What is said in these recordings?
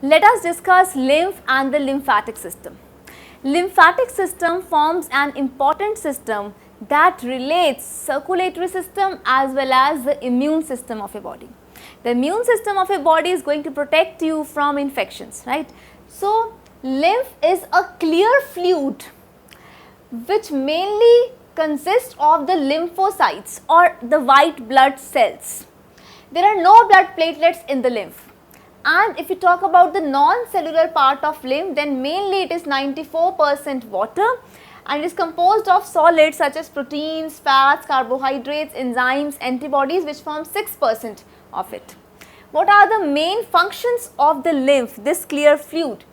Let us discuss lymph and the lymphatic system. Lymphatic system forms an important system that relates circulatory system as well as the immune system of your body. The immune system of your body is going to protect you from infections, right? So, lymph is a clear fluid which mainly consists of the lymphocytes or the white blood cells. There are no blood platelets in the lymph. And if you talk about the non-cellular part of lymph, then mainly it is 94% water and it is composed of solids such as proteins, fats, carbohydrates, enzymes, antibodies, which form 6% of it. What are the main functions of the lymph, this clear fluid?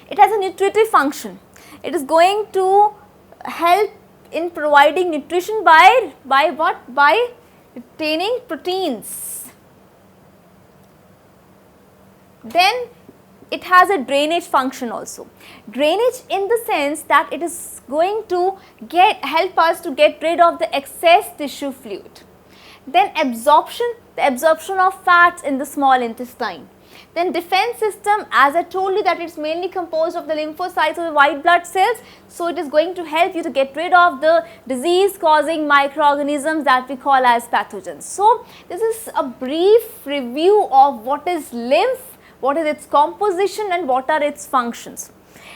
It has a nutritive function. It is going to help in providing nutrition by what? By retaining proteins. Then it has a drainage function also. Drainage in the sense that it is going to help us to get rid of the excess tissue fluid. Then absorption, the absorption of fats in the small intestine. Then defense system, as I told you that it is mainly composed of the lymphocytes or the white blood cells. So, it is going to help you to get rid of the disease causing microorganisms that we call as pathogens. So, this is a brief review of what is lymph, what is its composition and what are its functions.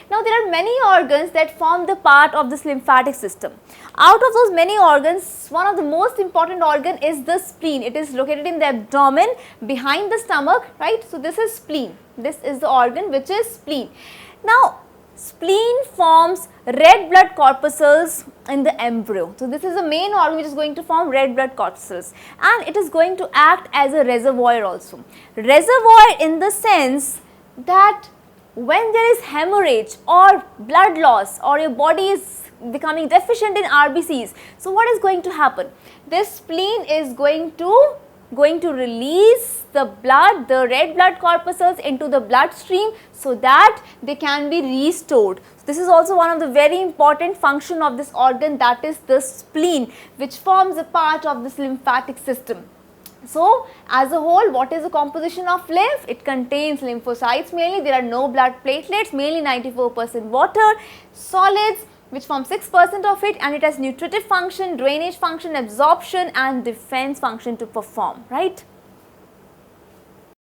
Now, there are many organs that form the part of this lymphatic system. Out of those many organs, one of the most important organ is the spleen. It is located in the abdomen behind the stomach, right. So, this is spleen. This is the organ which is spleen. Now, spleen forms red blood corpuscles in the embryo. So, this is the main organ which is going to form red blood corpuscles and it is going to act as a reservoir also. Reservoir in the sense that when there is hemorrhage or blood loss or your body is becoming deficient in RBCs, so what is going to happen? This spleen is going to release the blood, the red blood corpuscles into the bloodstream so that they can be restored. This is also one of the very important function of this organ, that is the spleen, which forms a part of this lymphatic system. So, as a whole, what is the composition of lymph? It contains lymphocytes mainly, there are no blood platelets, mainly 94% water, solids which form 6% of it, and it has nutritive function, drainage function, absorption and defense function to perform, right.